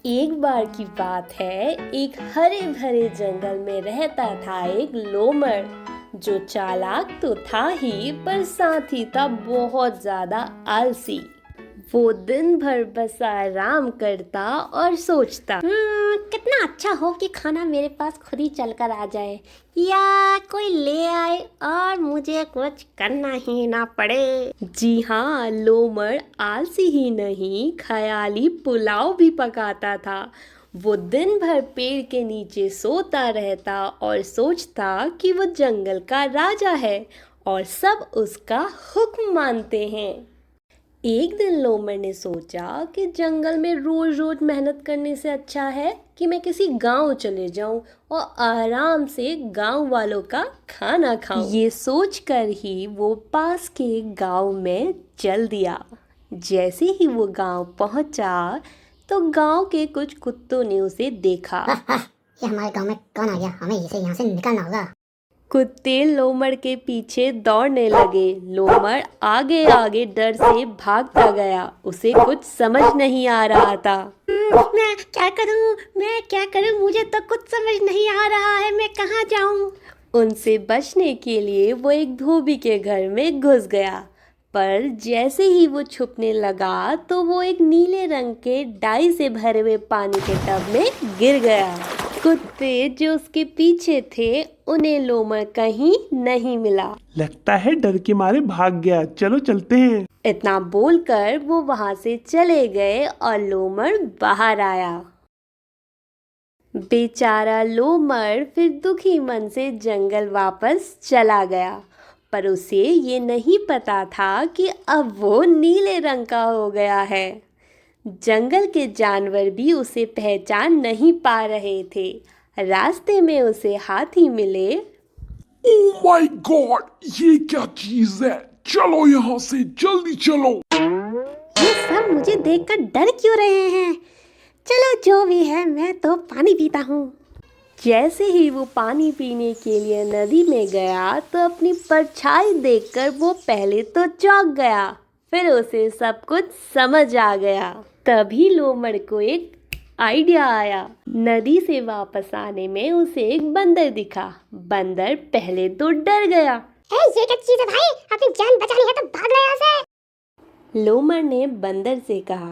एक बार की बात है, एक हरे भरे जंगल में रहता था एक लोमड़ जो चालाक तो था ही पर साथ ही था बहुत ज्यादा आलसी। वो दिन भर बस आराम करता और सोचता, कितना अच्छा हो कि खाना मेरे पास खुद ही चल कर आ जाए या कोई ले आए और मुझे कुछ करना ही ना पड़े। जी हाँ, लोमड़ आलसी ही नहीं, ख्याली पुलाव भी पकाता था। वो दिन भर पेड़ के नीचे सोता रहता और सोचता कि वो जंगल का राजा है और सब उसका हुक्म मानते हैं। एक दिन लोमड़ ने सोचा कि जंगल में रोज रोज मेहनत करने से अच्छा है कि मैं किसी गांव चले जाऊं और आराम से गांव वालों का खाना खाऊं। ये सोचकर ही वो पास के गांव में चल दिया। जैसे ही वो गांव पहुंचा तो गांव के कुछ कुत्तों ने उसे देखा। ये हमारे गांव में कौन आ गया? हमें इसे यहाँ से निकालना होगा। कुत्ते लोमड़ के पीछे दौड़ने लगे। लोमड़ आगे आगे डर से भागता गया। उसे कुछ समझ नहीं आ रहा था। मैं क्या करूं? मुझे तो कुछ समझ नहीं आ रहा है। मैं कहाँ जाऊं? उनसे बचने के लिए वो एक धोबी के घर में घुस गया, पर जैसे ही वो छुपने लगा तो वो एक नीले रंग के डाई से भरे हुए पानी के टब में गिर गया। कुत्ते जो उसके पीछे थे उन्हें लोमड़ कहीं नहीं मिला। लगता है डर के मारे भाग गया। चलो चलते हैं। इतना बोलकर वो वहां से चले गए और लोमड़ बाहर आया। बेचारा लोमड़ फिर दुखी मन से जंगल वापस चला गया, पर उसे ये नहीं पता था कि अब वो नीले रंग का हो गया है। जंगल के जानवर भी उसे पहचान नहीं पा रहे थे। रास्ते में उसे हाथी मिले। ओह माय गॉड, ये क्या चीज है? चलो यहाँ से, जल्दी चलो। ये सब मुझे देखकर डर क्यों रहे हैं? चलो जो भी है, मैं तो पानी पीता हूँ। जैसे ही वो पानी पीने के लिए नदी में गया तो अपनी परछाई देखकर वो पहले तो चौंक गया, फिर उसे सब कुछ समझ आ गया। तभी लोमड़ को एक आइडिया आया। नदी से वापस आने में उसे एक बंदर दिखा। बंदर पहले तो डर गया। ये क्या चीज़ है भाई? अपनी जान बचानी है तो भाग ले यहाँ से। लोमड़ ने बंदर से कहा,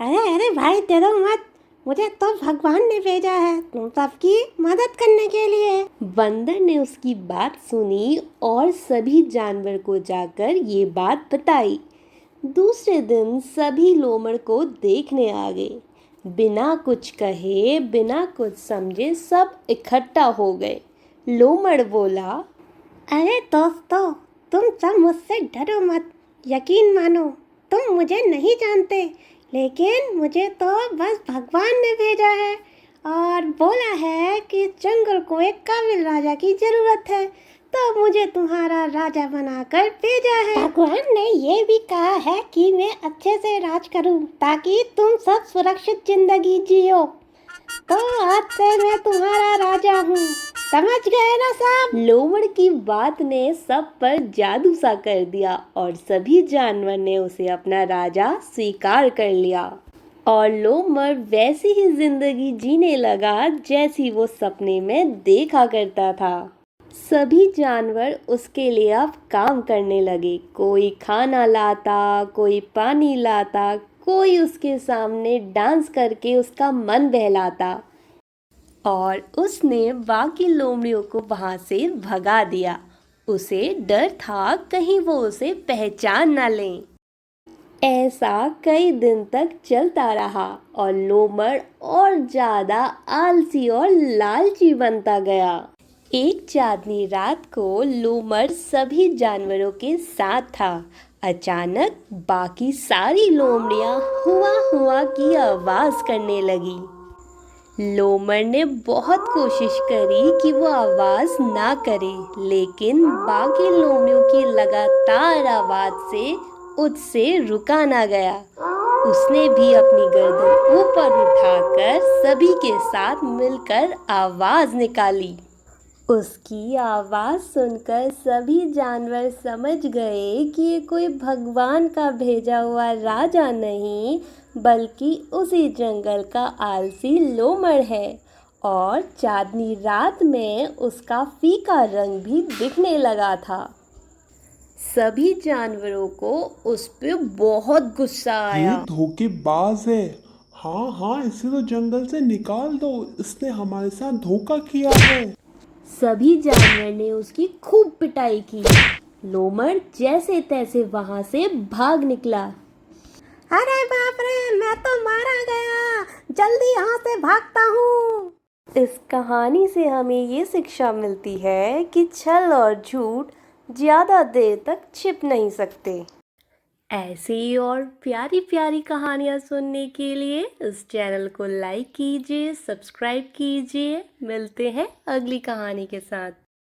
अरे भाई, डरो मत। मुझे तो भगवान ने भेजा है तुम सबकी मदद करने के लिए। बंदर ने उसकी बात सुनी और सभी जानवर को जाकर ये बात बताई। दूसरे दिन सभी लोमड़ को देखने आ गए। बिना कुछ कहे, बिना कुछ समझे सब इकट्ठा हो गए। लोमड़ बोला, अरे दोस्तों, तुम सब मुझसे डरो मत। यकीन मानो, तुम मुझे नहीं जानते, लेकिन मुझे तो बस भगवान ने भेजा है और बोला है कि जंगल को एक काबिल राजा की जरूरत है, तो मुझे तुम्हारा राजा बनाकर भेजा है। भगवान ने ये भी कहा है कि मैं अच्छे से राज करूं ताकि तुम सब सुरक्षित जिंदगी जियो। तो आज से मैं तुम्हारा राजा हूँ, समझ गए ना सब? लोमड़ की बात ने सब पर जादू सा कर दिया और सभी जानवर ने उसे अपना राजा स्वीकार कर लिया और लोमड़ वैसी ही जिंदगी जीने लगा जैसी वो सपने में देखा करता था। सभी जानवर उसके लिए अब काम करने लगे। कोई खाना लाता, कोई पानी लाता, कोई उसके सामने डांस करके उसका मन बहलाता और उसने बाकी लोमड़ियों को वहां से भगा दिया। उसे डर था कहीं वो उसे पहचान ना लें। ऐसा कई दिन तक चलता रहा और लोमड़ और ज्यादा आलसी और लालची बनता गया। एक चांदनी रात को लोमड़ सभी जानवरों के साथ था। अचानक बाकी सारी लोमड़ियां हुआ हुआ की आवाज करने लगी। लोमड़ ने बहुत कोशिश करी कि वो आवाज ना करे, लेकिन बाकी लोमड़ियों की लगातार आवाज से उससे रुका ना गया। उसने भी अपनी गर्दन ऊपर उठाकर सभी के साथ मिलकर आवाज निकाली। उसकी आवाज़ सुनकर सभी जानवर समझ गए कि ये कोई भगवान का भेजा हुआ राजा नहीं, बल्कि उसी जंगल का आलसी लोमड़ है। और चांदनी रात में उसका फीका रंग भी दिखने लगा था। सभी जानवरों को उस पे बहुत गुस्सा ये आया। धोखेबाज है। हाँ हाँ, इसे तो जंगल से निकाल दो, इसने हमारे साथ धोखा किया है। सभी जानवर ने उसकी खूब पिटाई की। लोमड़ जैसे तैसे वहां से भाग निकला। अरे बाप रे, मैं तो मारा गया, जल्दी यहाँ से भागता हूँ। इस कहानी से हमें ये शिक्षा मिलती है कि छल और झूठ ज़्यादा देर तक छिप नहीं सकते। ऐसी ही और प्यारी प्यारी कहानियाँ सुनने के लिए इस चैनल को लाइक कीजिए, सब्सक्राइब कीजिए। मिलते हैं अगली कहानी के साथ।